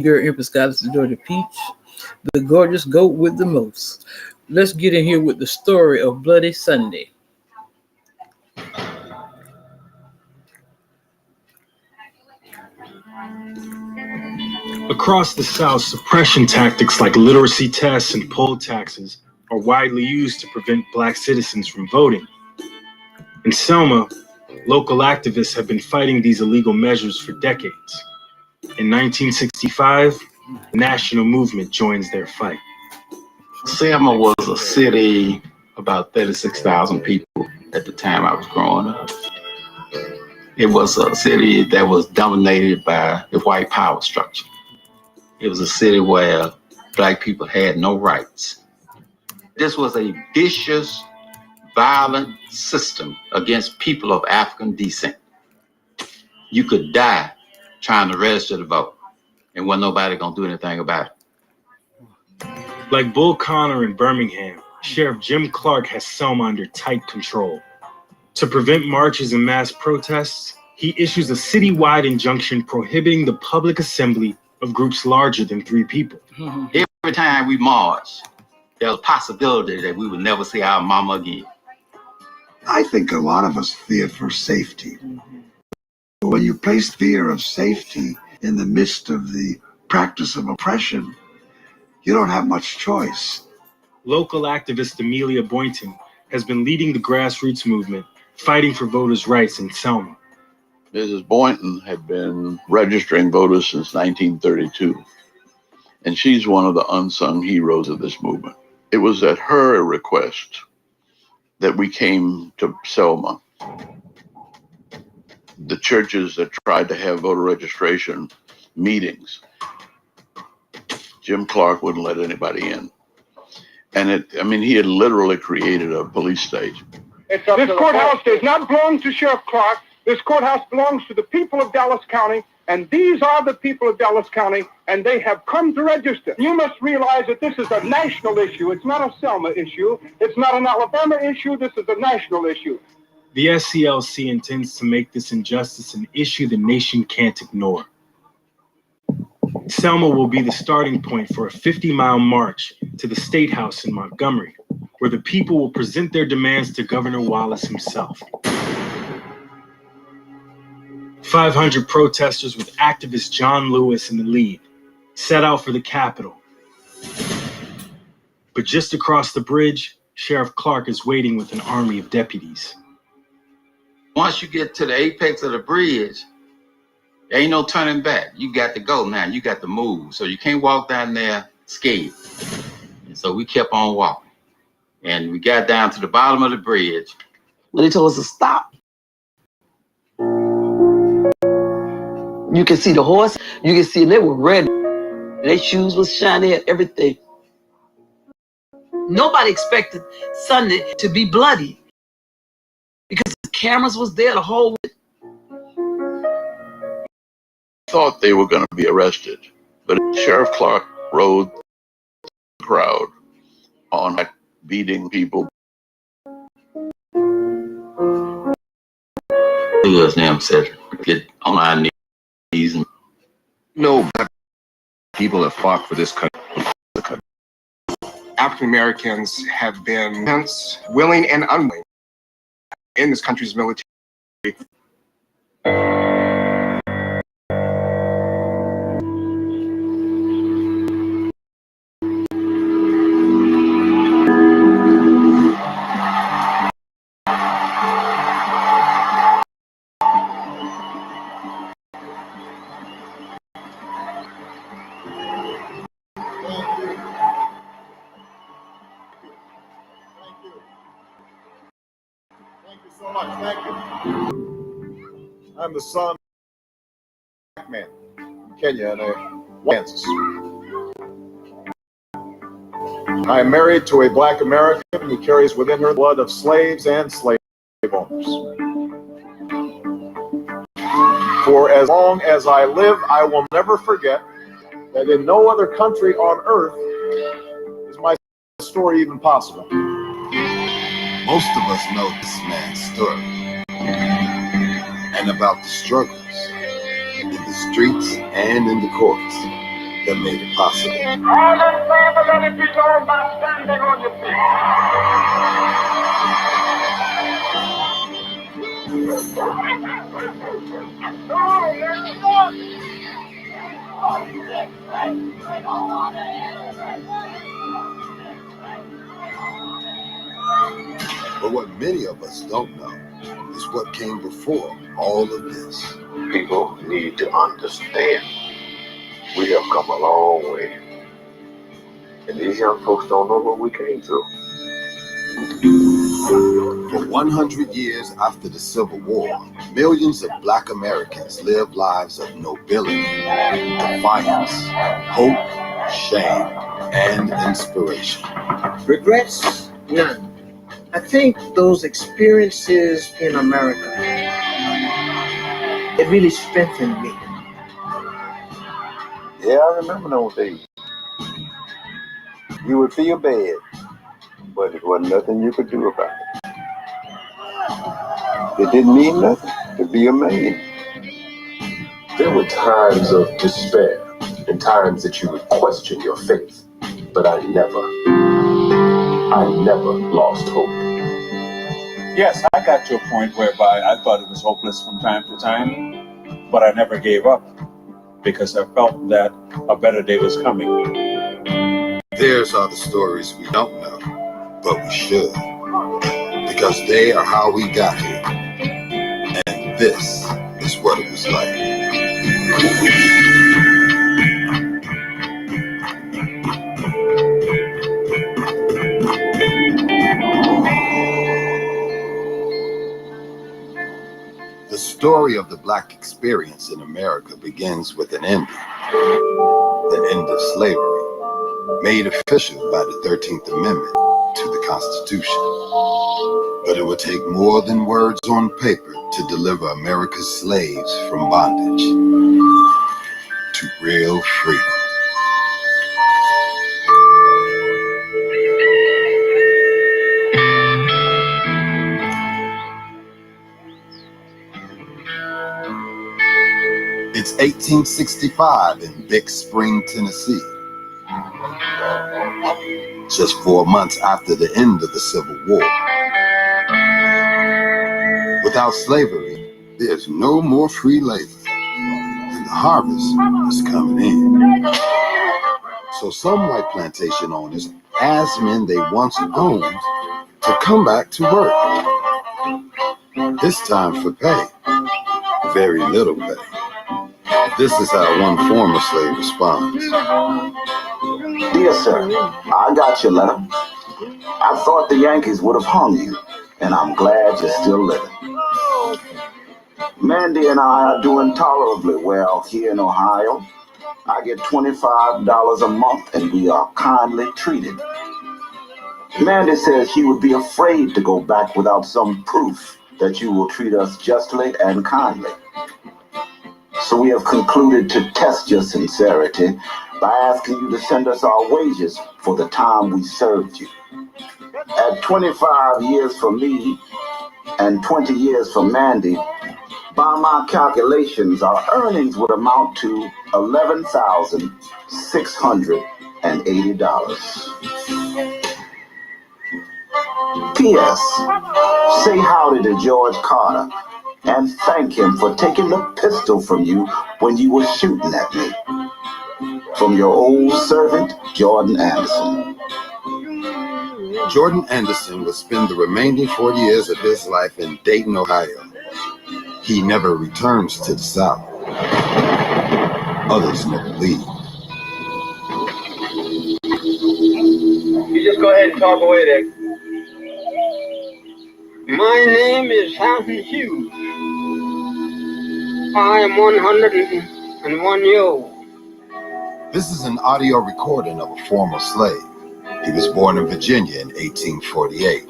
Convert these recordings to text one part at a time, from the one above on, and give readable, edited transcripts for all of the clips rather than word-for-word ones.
Girl Empress Goddess Georgia Peach, the gorgeous goat with the most. Let's get in here with the story of Bloody Sunday. Across the South, suppression tactics like literacy tests and poll taxes are widely used to prevent Black citizens from voting. In Selma, local activists have been fighting these illegal measures for decades. In 1965, the national movement joins their fight. Selma was a city about 36,000 people at the time I was growing up. It was a city that was dominated by the white power structure. It was a city where Black people had no rights. This was a vicious, violent system against people of African descent. You could die trying to register to vote, and wasn't nobody gonna do anything about it. Like Bull Connor in Birmingham, Sheriff Jim Clark has Selma under tight control. To prevent marches and mass protests, he issues a citywide injunction prohibiting the public assembly of groups larger than 3 people. Every time we marched, there was a possibility that we would never see our mama again. I think a lot of us fear for safety. When you place fear of safety in the midst of the practice of oppression, you don't have much choice. Local activist Amelia Boynton has been leading the grassroots movement, fighting for voters' rights in Selma. Mrs. Boynton had been registering voters since 1932, and she's one of the unsung heroes of this movement. It was at her request that we came to Selma. The churches that tried to have voter registration meetings, Jim Clark wouldn't let anybody in. And he had literally created a police state. This courthouse does not belong to Sheriff Clark. This courthouse belongs to the people of Dallas County, and these are the people of Dallas County, and they have come to register. You must realize that this is a national issue. It's not a Selma issue. It's not an Alabama issue. This is a national issue. The SCLC intends to make this injustice an issue the nation can't ignore. Selma will be the starting point for a 50-mile march to the State House in Montgomery, where the people will present their demands to Governor Wallace himself. 500 protesters with activist John Lewis in the lead set out for the Capitol. But just across the bridge, Sheriff Clark is waiting with an army of deputies. Once you get to the apex of the bridge, there ain't no turning back. You got to go now. You got to move. So you can't walk down there scared. And so we kept on walking. And we got down to the bottom of the bridge. When they told us to stop, you can see the horse. You can see they were ready. Their shoes was shiny and everything. Nobody expected Sunday to be bloody because the cameras was there the whole way. Thought they were going to be arrested, but Sheriff Clark rode the crowd on beating people. His name said, get on our knees. No Black people have fought for this country. African Americans have been hence willing and unwilling in this country's military. I'm the son of a black man from Kenya and Kansas. I am married to a Black American who carries within her the blood of slaves and slave owners. For as long as I live, I will never forget that in no other country on earth is my story even possible. Most of us know this man's story and about the struggles in the streets and in the courts. that made it possible. All in favor, let it be known by standing on your feet. But what many of us don't know is what came before all of this. People need to understand we have come a long way. And these young folks don't know what we came through. For 100 years after the Civil War, millions of Black Americans lived lives of nobility, defiance, hope, shame, and inspiration. Regrets? None. I think those experiences in America, it really strengthened me. Yeah, I remember those days. You would feel bad, but there wasn't nothing you could do about it. It didn't mean nothing to be a man. There were times of despair and times that you would question your faith, but I never lost hope. Yes, I got to a point whereby I thought it was hopeless from time to time, but I never gave up because I felt that a better day was coming. There's are the stories we don't know, but we should, because they are how we got here. And this is what it was like. The story of the Black experience in America begins with an ending, the end of slavery, made official by the 13th Amendment to the Constitution. But it would take more than words on paper to deliver America's slaves from bondage to real freedom. It's 1865 in Big Spring, Tennessee. Just 4 months after the end of the Civil War. Without slavery, there's no more free labor, and the harvest is coming in. So some white plantation owners asked men they once owned to come back to work. This time for pay, very little pay. This is how one former slave responds. Dear sir, I got your letter. I thought the Yankees would have hung you, and I'm glad you're still living. Mandy and I are doing tolerably well here in Ohio. I get $25 a month, and we are kindly treated. Mandy says she would be afraid to go back without some proof that you will treat us justly and kindly. So we have concluded to test your sincerity by asking you to send us our wages for the time we served you. At 25 years for me and 20 years for Mandy, by my calculations, our earnings would amount to $11,680. P.S. Say howdy to George Carter and thank him for taking the pistol from you when you were shooting at me. From your old servant, Jordan Anderson. Jordan Anderson would spend the remaining 40 years of his life in Dayton, Ohio. He never returns to the South. Others never leave. You just go ahead and talk away there. My name is Hampton Hughes. I am 101 years old. This is an audio recording of a former slave. He was born in Virginia in 1848.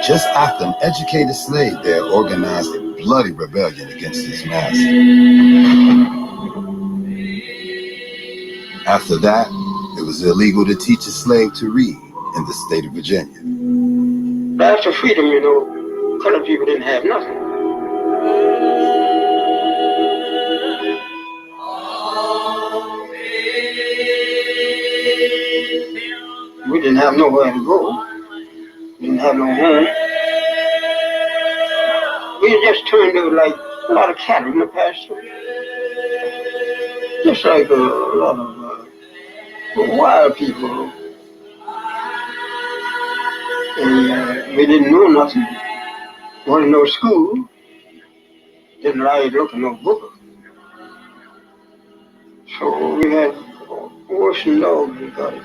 Just after an educated slave there organized a bloody rebellion against his master. After that, it was illegal to teach a slave to read in the state of Virginia. But after freedom, you know, colored people didn't have nothing. We didn't have nowhere to go. Didn't have no home. We just turned out like a lot of cattle in the pasture. Just like a lot of wild people. And we didn't know nothing. Wasn't no school. Didn't like looking no book. So we had horse and dogs we got it.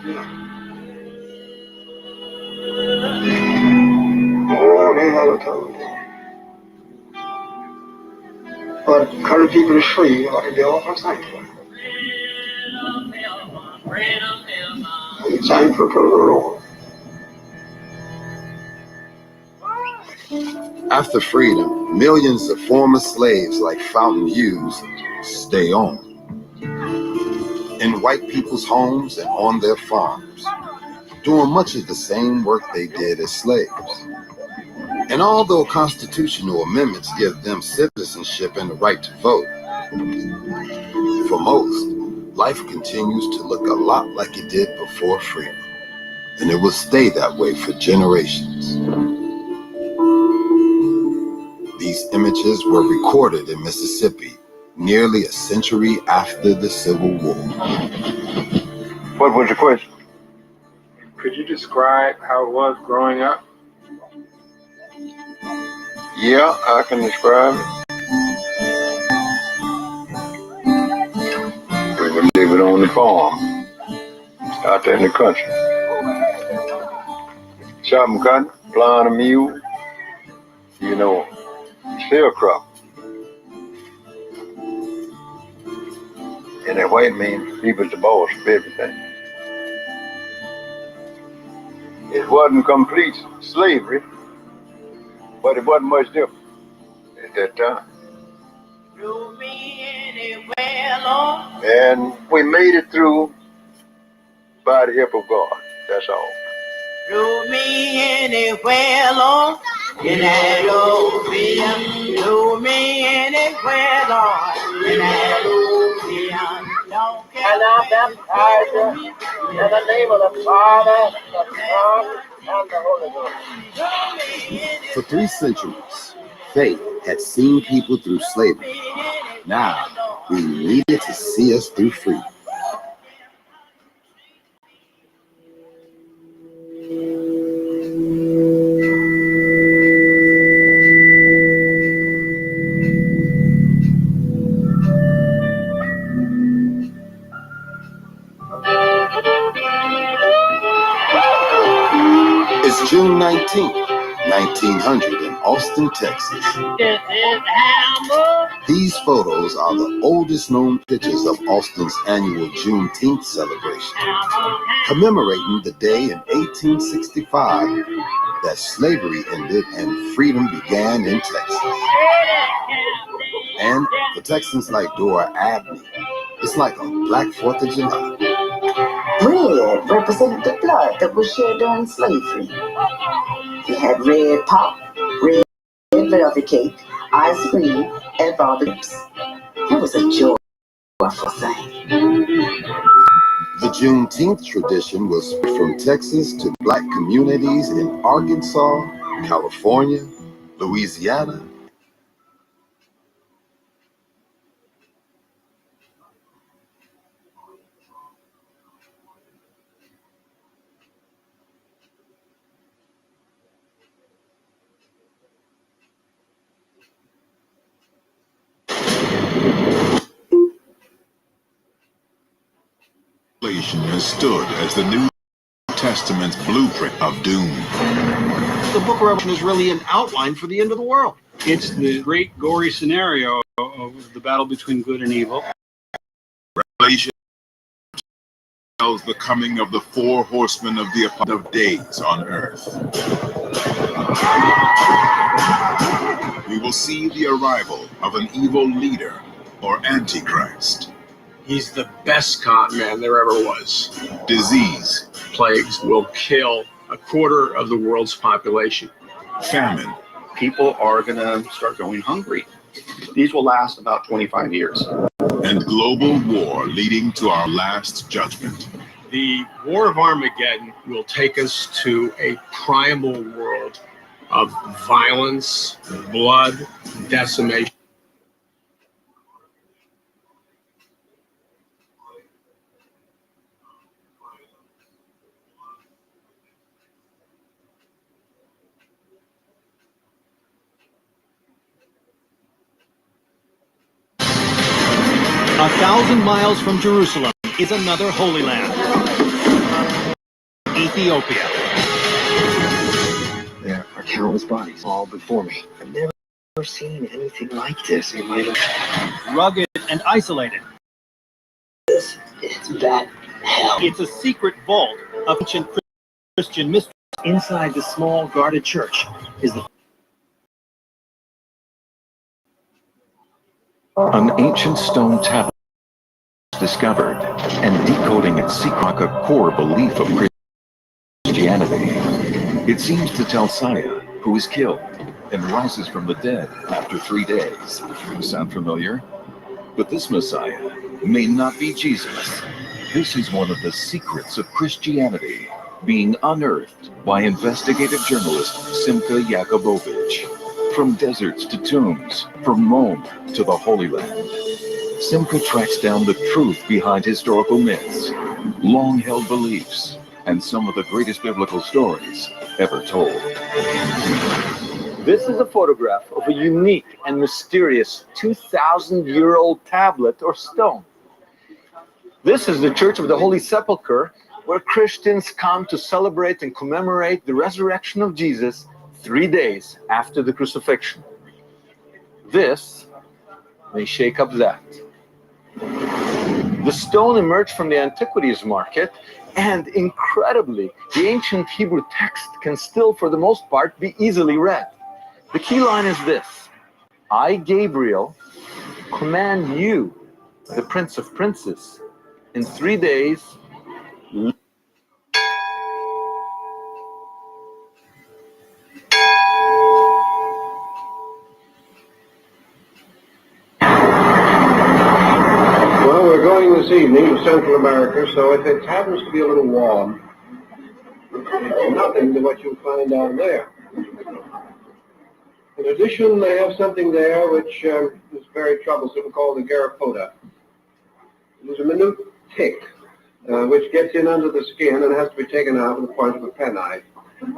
Oh, they had a told them. But colored people are free, ought to be awful thankful. Be thankful to the Lord. After freedom, millions of former slaves like Fountain Hughes stay on. In white people's homes and on their farms, doing much of the same work they did as slaves. And although constitutional amendments give them citizenship and the right to vote, for most, life continues to look a lot like it did before freedom. And it will stay that way for generations. These images were recorded in Mississippi nearly a century after the Civil War. What was your question? Could you describe how it was growing up? Yeah, I can describe it. We were living on the farm, out there in the country. Chopping cotton, plowing a mule, you know, sharecropper. And that white man, he was the boss of everything. It wasn't complete slavery, but it wasn't much different at that time. And we made it through by the help of God, that's all. Throw me anywhere, Lord, in that ocean. Throw me anywhere, Lord, in that ocean. And I baptize you in the name of the Father, the Son, and the Holy Ghost. For 3 centuries, faith had seen people through slavery. Now, we needed to see us through freedom. It's June 19th, 1900 in Austin, Texas. These photos are the oldest known pictures of Austin's annual Juneteenth celebration, commemorating the day in 1865 that slavery ended and freedom began in Texas. And for Texans like Dora Abney, it's like a Black 4th of July. Red represented the blood that was shed during slavery. We had red pop, red velvet cake, ice cream, and barbecues. It was a joyful thing. The Juneteenth tradition was from Texas to Black communities in Arkansas, California, Louisiana. Has stood as the New Testament's blueprint of doom. The book of Revelation is really an outline for the end of the world. It's the great gory scenario of the battle between good and evil. Revelation tells the coming of the 4 horsemen of the of days on earth. We will see the arrival of an evil leader or Antichrist. He's the best con man there ever was. Disease. Plagues will kill 1/4 of the world's population. Famine. People are going to start going hungry. These will last about 25 years. And global war leading to our last judgment. The War of Armageddon will take us to a primal world of violence, blood, decimation. A 1,000 miles from Jerusalem is another holy land, Ethiopia. There are countless bodies all before me. I've never seen anything like this in my life. Rugged and isolated. It's that hell. It's a secret vault of ancient Christian mystery. Inside the small guarded church is the An ancient stone tablet discovered and decoding its secret, a core belief of Christianity. It seems to tell Messiah, who is killed and rises from the dead after 3 days. Sound familiar? But this Messiah may not be Jesus. This is one of the secrets of Christianity being unearthed by investigative journalist Simcha Yakubovich. From deserts to tombs, from Rome to the Holy Land, Simcha tracks down the truth behind historical myths, long-held beliefs, and some of the greatest biblical stories ever told. This is a photograph of a unique and mysterious 2,000-year-old tablet or stone. This is the Church of the Holy Sepulchre, where Christians come to celebrate and commemorate the resurrection of Jesus 3 days after the crucifixion. This may shake up that. The stone emerged from the antiquities market, and incredibly, the ancient Hebrew text can still, for the most part, be easily read. The key line is this: I, Gabriel, command you, the Prince of Princes, in 3 days. Well, we're going this evening to Central America, so if it happens to be a little warm, it's nothing to what you'll find down there. In addition, they have something there which is very troublesome called the Garapota. It is a minute tick which gets in under the skin and has to be taken out with the point of a penknife.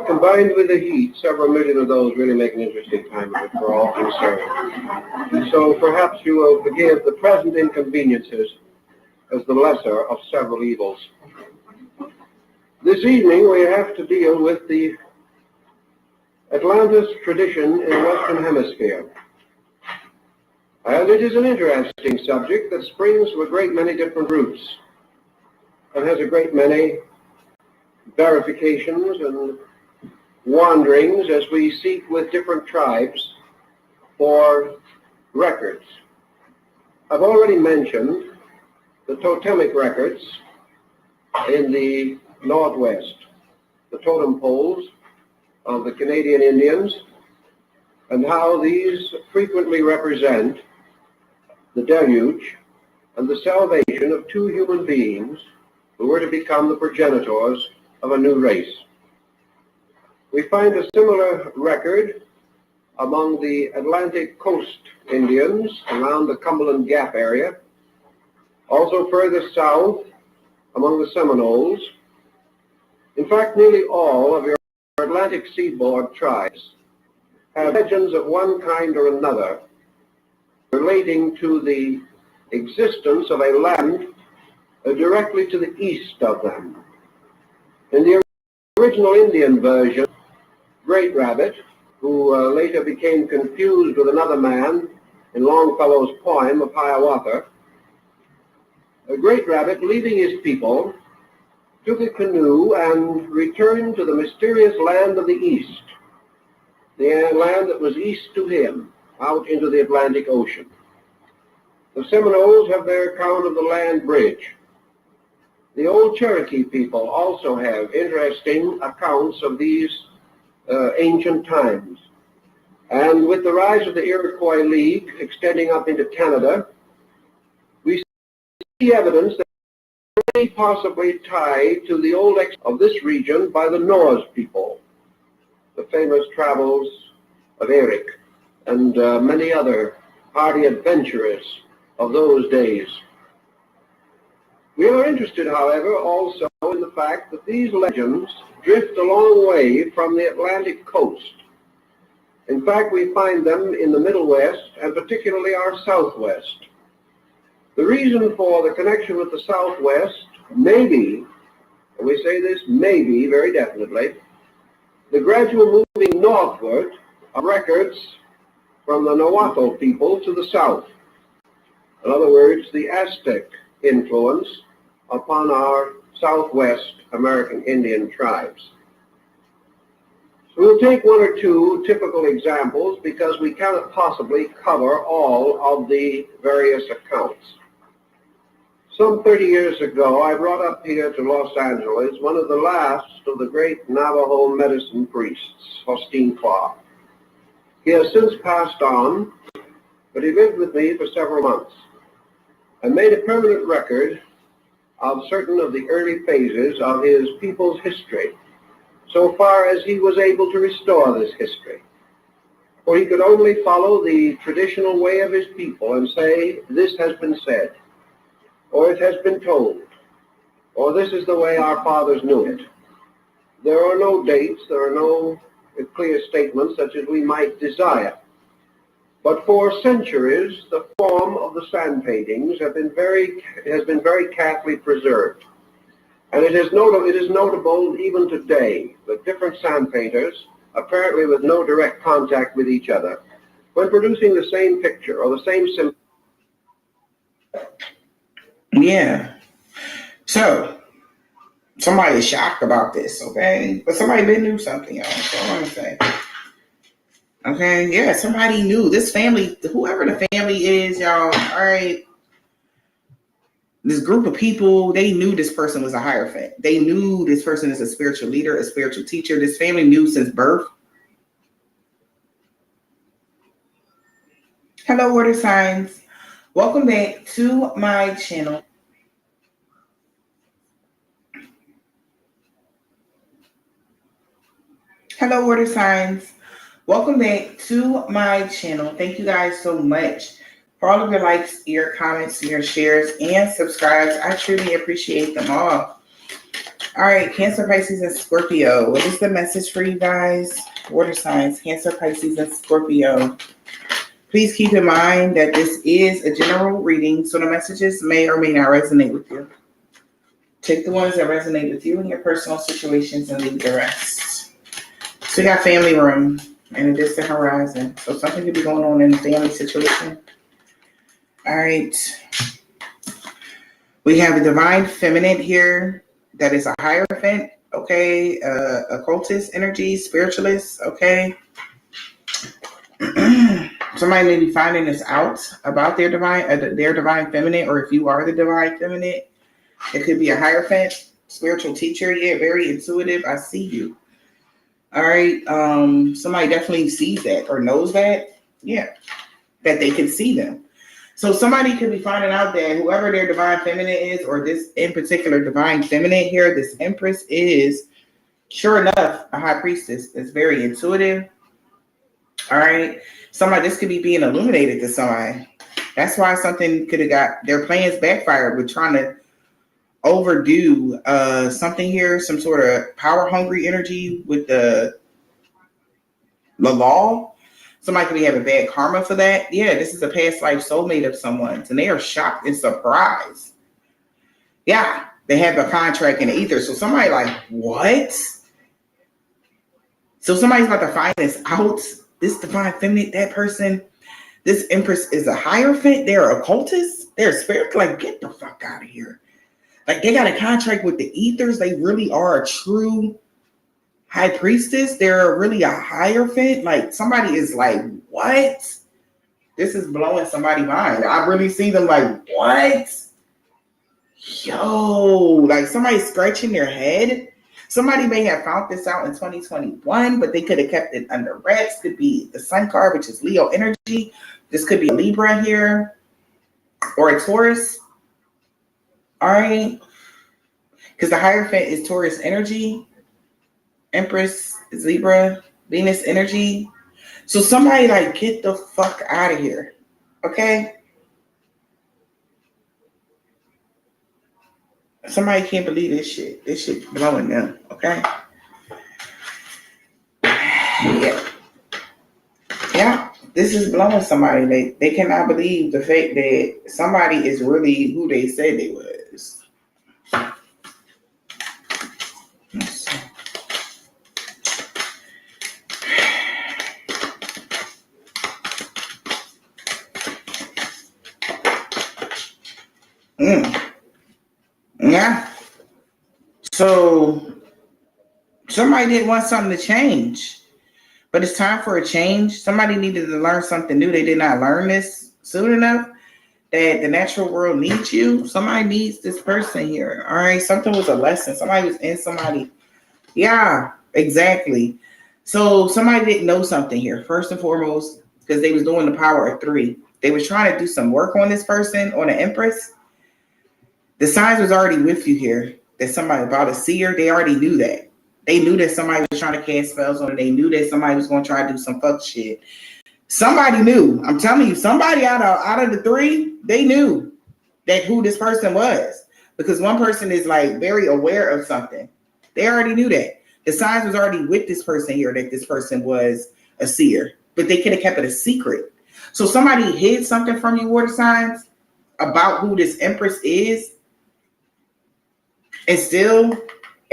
Combined with the heat, several million of those really make an interesting time of it for all concerned. So perhaps you will forgive the present inconveniences as the lesser of several evils. This evening we have to deal with the Atlantis tradition in the Western Hemisphere. And it is an interesting subject that springs from a great many different roots and has a great many verifications and wanderings as we seek with different tribes for records. I've already mentioned the totemic records in the Northwest, the totem poles of the Canadian Indians, and how these frequently represent the deluge and the salvation of 2 human beings who were to become the progenitors of a new race. We find a similar record among the Atlantic Coast Indians around the Cumberland Gap area, also further south among the Seminoles. In fact, nearly all of your Atlantic seaboard tribes have legends of one kind or another relating to the existence of a land directly to the east of them. In the original Indian version, Great Rabbit, who later became confused with another man in Longfellow's poem of Hiawatha, Great Rabbit, leaving his people, took a canoe and returned to the mysterious land of the east, the land that was east to him, out into the Atlantic Ocean. The Seminoles have their account of the land bridge. The old Cherokee people also have interesting accounts of these ancient times. And with the rise of the Iroquois League extending up into Canada, we see evidence that may possibly tie to the old of this region by the Norse people, the famous travels of Erik and many other hardy adventurers of those days. We are interested, however, also in the fact that these legends drift a long way from the Atlantic coast. In fact, we find them in the Middle West and particularly our Southwest. The reason for the connection with the Southwest may be, and we say this may be very definitely, the gradual moving northward of records from the Nahuatl people to the south. In other words, the Aztec influence upon our Southwest American Indian tribes. So we'll take one or two typical examples because we cannot possibly cover all of the various accounts. Some 30 years ago, I brought up here to Los Angeles one of the last of the great Navajo medicine priests, Faustin Clark. He has since passed on, but he lived with me for several months and made a permanent record of certain of the early phases of his people's history, so far as he was able to restore this history. For he could only follow the traditional way of his people and say, this has been said, or it has been told, or this is the way our fathers knew it. There are no dates, there are no clear statements such as we might desire. But for centuries, the form of the sand paintings has been very carefully preserved. And it is notable even today that different sand painters, apparently with no direct contact with each other, when producing the same picture or the same symbol. Yeah. So, somebody's shocked about this, okay? But somebody been knew something, y'all. That's all I'm gonna say. Okay, yeah, somebody knew. This family, whoever the family is, y'all, all right, this group of people, they knew this person was a Hierophant. They knew this person is a spiritual leader, a spiritual teacher. This family knew since birth. Hello, water signs. Welcome back to my channel. Hello, water signs. Welcome back to my channel. Thank you guys so much for all of your likes, your comments, your shares, and subscribes. I truly appreciate them all. All right, Cancer, Pisces, and Scorpio. What is the message for you guys? Water signs, Cancer, Pisces, and Scorpio. Please keep in mind that this is a general reading, so the messages may or may not resonate with you. Take the ones that resonate with you and your personal situations and leave the rest. So we got family room and a distant horizon. So something could be going on in the family situation. All right. We have a divine feminine here that is a Hierophant, okay? Occultist energy, spiritualist, okay? Somebody may be finding this out about their divine feminine, or if you are the divine feminine, it could be a Hierophant, spiritual teacher. Yeah, very intuitive. I see you. All right. Somebody definitely sees that or knows that. Yeah, that they can see them. So somebody could be finding out that whoever their divine feminine is, or this in particular divine feminine here, this Empress is, sure enough, a high priestess that's very intuitive. All right. Somebody, this could be being illuminated to somebody. That's why something could have got their plans backfired with trying to overdo something here, some sort of power hungry energy with the law. Somebody could be having bad karma for that. Yeah, this is a past life soulmate of someone's, and they are shocked and surprised. Yeah, they have a contract in the ether. So somebody like, what? So somebody's about to find this out. This divine feminine, that person, this Empress is a Hierophant. They're occultists. They're spirit. Like, get the fuck out of here. Like, they got a contract with the ethers. They really are a true high priestess. They're really a Hierophant. Like, somebody is like, what? This is blowing somebody's mind. I really see them like, what? Yo, like somebody's scratching their head. Somebody may have found this out in 2021, but they could have kept it under wraps. Could be the Sun card, which is Leo energy. This could be a Libra here or a Taurus. All right. Because the Hierophant is Taurus energy, Empress is Libra, Venus energy. So somebody like get the fuck out of here, okay? Somebody can't believe this shit. This shit blowing them, okay? Yeah. Yeah, this is blowing somebody. They cannot believe the fact that somebody is really who they said they was. Let's see. Yeah. So somebody did want something to change. But it's time for a change. Somebody needed to learn something new. They did not learn this soon enough. That the natural world needs you. Somebody needs this person here. All right. Something was a lesson. Somebody was in somebody. Yeah, exactly. So somebody didn't know something here. First and foremost, because they was doing the power of 3. They was trying to do some work on this person, on the Empress. The signs was already with you here. That somebody about a seer. They already knew that. They knew that somebody was trying to cast spells on it. They knew that somebody was going to try to do some fuck shit. Somebody knew. I'm telling you, somebody out of the 3, they knew that who this person was. Because one person is like very aware of something. They already knew that. The signs was already with this person here that this person was a seer. But they could have kept it a secret. So somebody hid something from you, water signs, about who this Empress is. And still...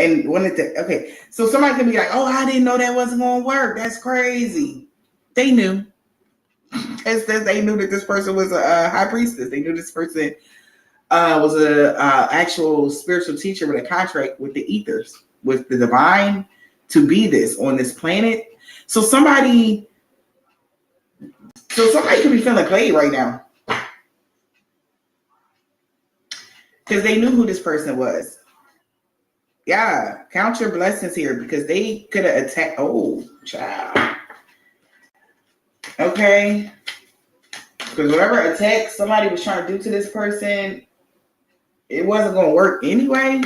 And wanted to, okay, so somebody can be like, oh, I didn't know that wasn't going to work. That's crazy. They knew. They knew that this person was a high priestess. They knew this person was a actual spiritual teacher with a contract with the ethers, with the divine, to be this on this planet. So somebody could be feeling played right now. Because they knew who this person was. Yeah, count your blessings here because they could have attacked. Oh, child. Okay. Because whatever attack somebody was trying to do to this person, it wasn't going to work anyway.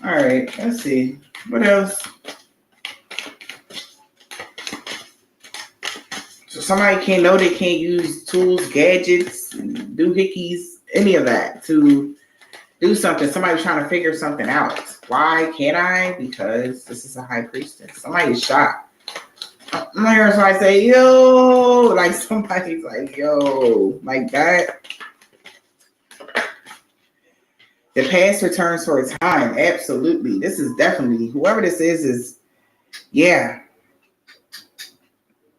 All right, let's see. What else? So somebody can't know they can't use tools, gadgets, doohickeys, any of that to do something. Somebody's trying to figure something out. Why can't I? Because this is a high priestess. Somebody is shocked. I'm not hearing somebody say, yo, like somebody's like, yo, like that. The past returns for its time. Absolutely. This is definitely, whoever this is, yeah.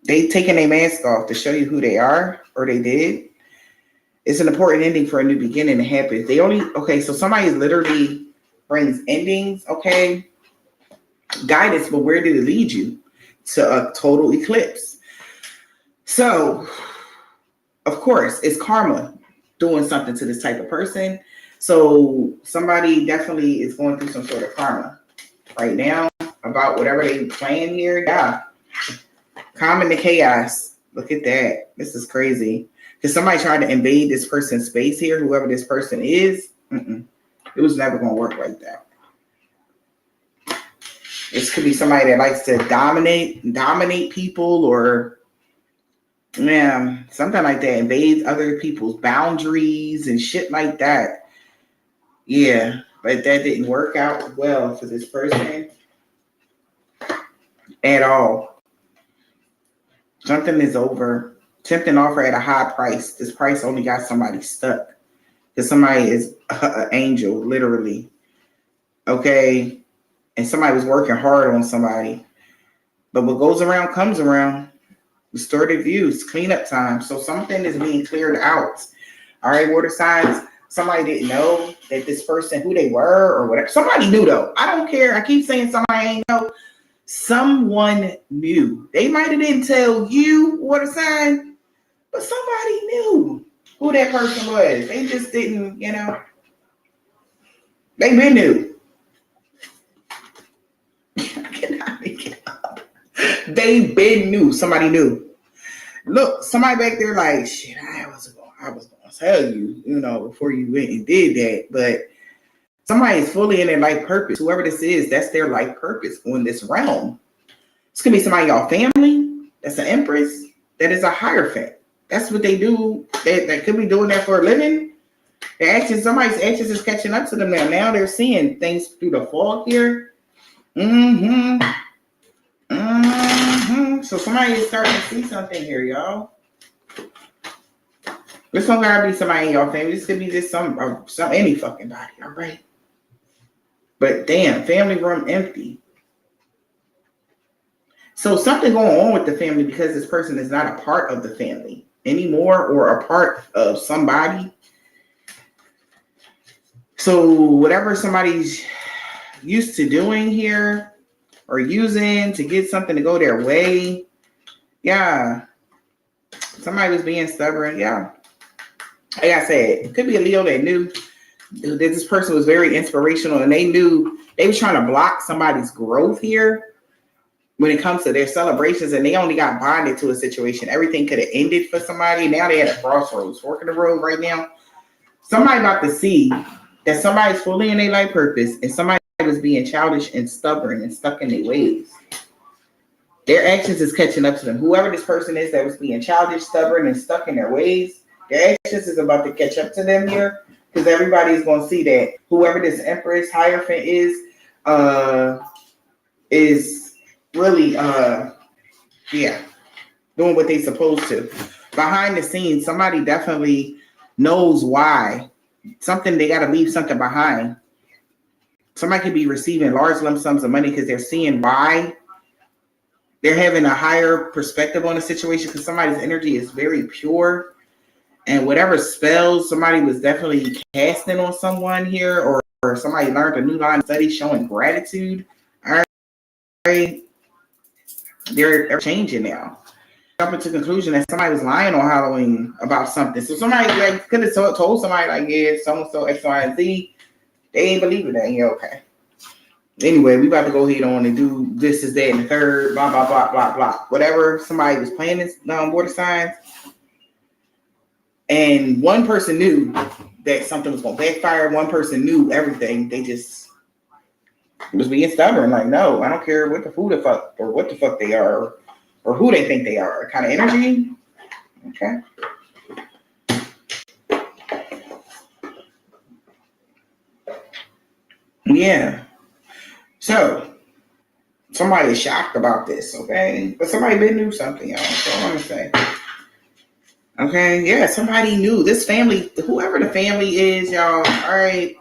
They taking their mask off to show you who they are, or they did. It's an important ending for a new beginning to happen. So somebody literally brings endings, okay? Guidance, but where did it lead you? To a total eclipse. So, of course, it's karma doing something to this type of person. So somebody definitely is going through some sort of karma right now about whatever they plan here. Yeah. Calm in the chaos. Look at that. This is crazy. Because somebody tried to invade this person's space here, whoever this person is. It was never going to work like that. This could be somebody that likes to dominate people, or something like that. Invade other people's boundaries and shit like that. Yeah, but that didn't work out well for this person at all. Something is over. Tempting offer at a high price. This price only got somebody stuck. Because somebody is an angel, literally. Okay? And somebody was working hard on somebody. But what goes around comes around. Distorted views, cleanup time. So something is being cleared out. All right, water signs. Somebody didn't know that this person, who they were or whatever. Somebody knew though. I don't care. I keep saying somebody ain't know. Someone knew. They might have didn't tell you, water sign, but somebody knew who that person was. They just didn't, they been knew. They been knew. Somebody knew. Look, somebody back there like, shit, I was gonna tell you, before you went and did that. But Somebody is fully in their life purpose. Whoever this is, that's their life purpose on this realm. This could be somebody in your family that's an empress, that is a hierophant. That's what they do. They could be doing that for a living. Their actions, somebody's actions is catching up to them now. Now they're seeing things through the fog here. So somebody is starting to see something here, y'all. This don't gotta be somebody in your family. This could be just some any fucking body, all right? But damn, family room empty. So something going on with the family because this person is not a part of the family anymore or a part of somebody. So whatever somebody's used to doing here or using to get something to go their way, yeah. Somebody was being stubborn, yeah. Like I said, it could be a Leo that knew that this person was very inspirational and they knew they were trying to block somebody's growth here when it comes to their celebrations, and they only got bonded to a situation. Everything could have ended for somebody. Now they at a crossroads, fork in the road right now. Somebody about to see that somebody's fully in their life purpose and somebody was being childish and stubborn and stuck in their ways. Their actions is catching up to them. Whoever this person is that was being childish, stubborn, and stuck in their ways, their actions is about to catch up to them here, because everybody is going to see that whoever this Empress Hierophant is really, doing what they supposed to. Behind the scenes, somebody definitely knows why. Something, they got to leave something behind. Somebody could be receiving large lump sums of money because they're seeing why. They're having a higher perspective on the situation because somebody's energy is very pure. And whatever spells somebody was definitely casting on someone here, or somebody learned a new line of study showing gratitude. All right. They're changing now. Jumping to the conclusion that somebody was lying on Halloween about something. So somebody like could have told somebody like, yeah, so-and-so X, Y, and Z. They ain't believing that. Yeah, okay. Anyway, we about to go ahead on and do this is that and the third, blah, blah, blah, blah, blah. Whatever somebody was playing this water signs. And one person knew that something was going to backfire. One person knew everything. They just was being stubborn. Like, no, I don't care what the fuck or what the fuck they are or who they think they are. Kind of energy. Okay. Yeah. So somebody is shocked about this, okay? But somebody been knew something, y'all. That's all I'm gonna say. Okay, yeah, somebody knew. This family, whoever the family is, y'all, all right.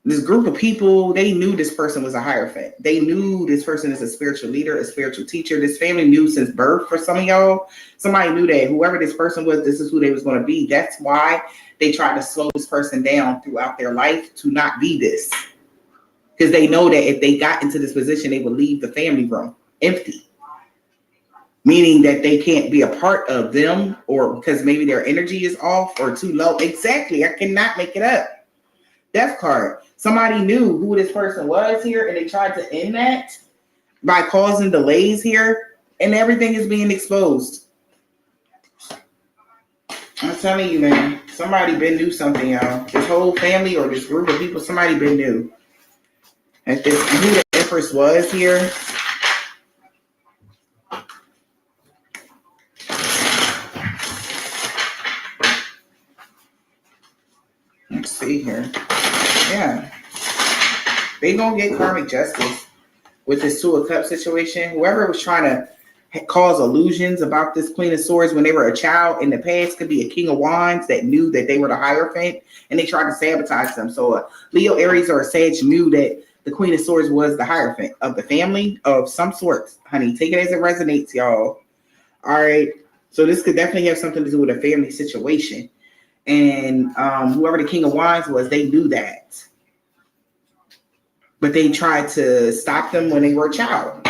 This group of people, they knew this person was a hierophant. They knew this person is a spiritual leader, a spiritual teacher. This family knew since birth for some of y'all. Somebody knew that whoever this person was, this is who they was going to be. That's why they tried to slow this person down throughout their life to not be this. Because they know that if they got into this position, they would leave the family room empty. Meaning that they can't be a part of them, or because maybe their energy is off or too low. Exactly. I cannot make it up. Death card. Somebody knew who this person was here, and they tried to end that by causing delays here, and everything is being exposed. I'm telling you, man. Somebody been knew something, y'all. This whole family or this group of people, somebody been knew. And this who the Empress was here. Let's see here. Yeah. They gonna get karmic justice with this Two of Cups situation. Whoever was trying to cause illusions about this Queen of Swords when they were a child in the past could be a King of Wands that knew that they were the Hierophant and they tried to sabotage them. So a Leo, Aries, or a Sag knew that the Queen of Swords was the Hierophant of the family of some sort. Honey, take it as it resonates, y'all. All right. So this could definitely have something to do with a family situation. And whoever the King of Wands was, they knew that. But they tried to stop them when they were a child.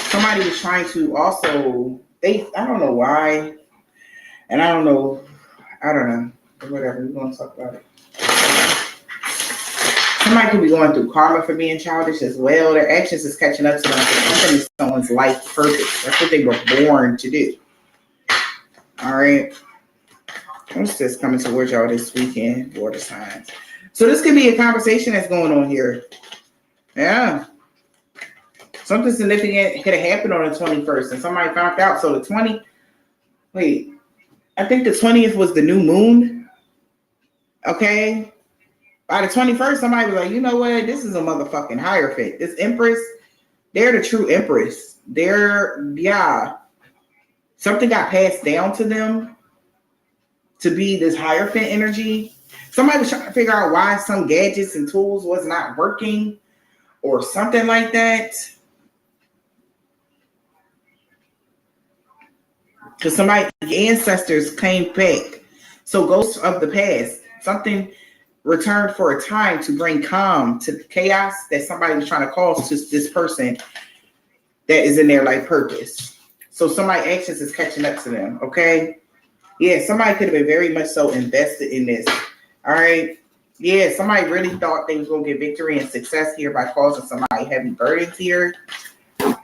Somebody was trying to also, I don't know why. And I don't know. Whatever, we're going to talk about it. Somebody could be going through karma for being childish as well. Their actions is catching up to them. Something is someone's life purpose. That's what they were born to do. All right. What's this coming towards y'all this weekend? Water signs. So this could be a conversation that's going on here. Yeah. Something significant could have happened on the 21st and somebody found out. So the I think the 20th was the new moon. Okay. By the 21st, somebody was like, you know what? This is a motherfucking Hierophant. This Empress, they're the true Empress. Something got passed down to them to be this Hierophant energy. Somebody was trying to figure out why some gadgets and tools was not working or something like that. Because somebody's ancestors came back. So ghosts of the past, something returned for a time to bring calm to the chaos that somebody was trying to cause to this person that is in their life purpose. So somebody's actions is catching up to them, okay? Yeah, somebody could have been very much so invested in this, all right? Yeah, somebody really thought they was going to get victory and success here by causing somebody heavy burdens here. All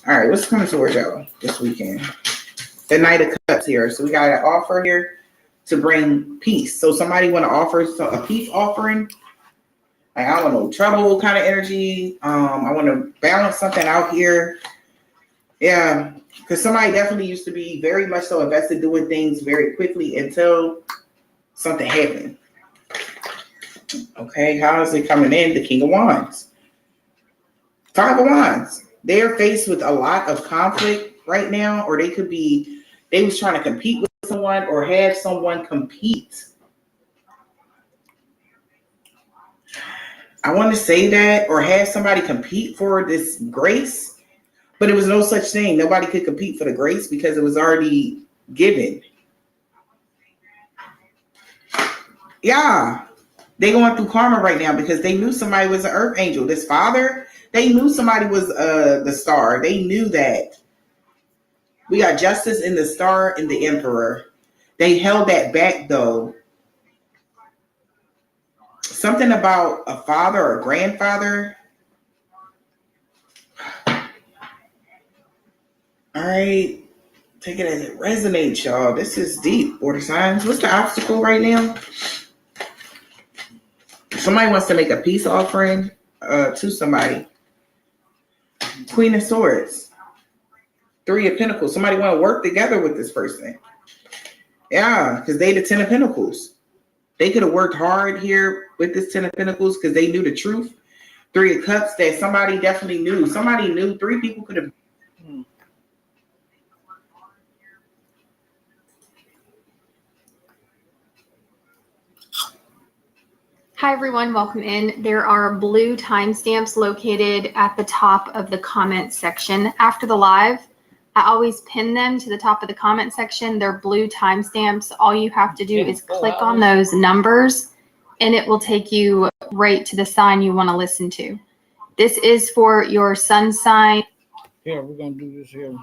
right, what's coming towards y'all this weekend? The Knight of Cups here. So we got an offer here to bring peace. So somebody want to offer a peace offering. Like, I don't know, trouble kind of energy. I want to balance something out here. Yeah, because somebody definitely used to be very much so invested doing things very quickly until something happened. Okay, how is it coming in? The King of Wands. Five of Wands. They're faced with a lot of conflict right now, or they was trying to compete with someone or have someone compete. I want to say that, or have somebody compete for this grace, but it was no such thing. Nobody could compete for the grace because it was already given. Yeah, they going through karma right now because they knew somebody was an earth angel. This father, they knew somebody was the star. They knew that. We got justice in the star and the emperor. They held that back though. Something about a father or a grandfather. All right. Take it as it resonates, y'all. This is deep, water signs. What's the obstacle right now? Somebody wants to make a peace offering to somebody. Queen of Swords. Three of Pentacles. Somebody want to work together with this person. Yeah, because they the 10 of Pentacles. They could have worked hard here with this 10 of Pentacles because they knew the truth. Three of Cups that somebody definitely knew. Somebody knew. Three people could have. Hi everyone, welcome in. There are blue timestamps located at the top of the comment section. After the live, I always pin them to the top of the comment section. They're blue timestamps. All you have to do is click on those numbers and it will take you right to the sign you want to listen to. This is for your sun sign. Here, we're going to do this here.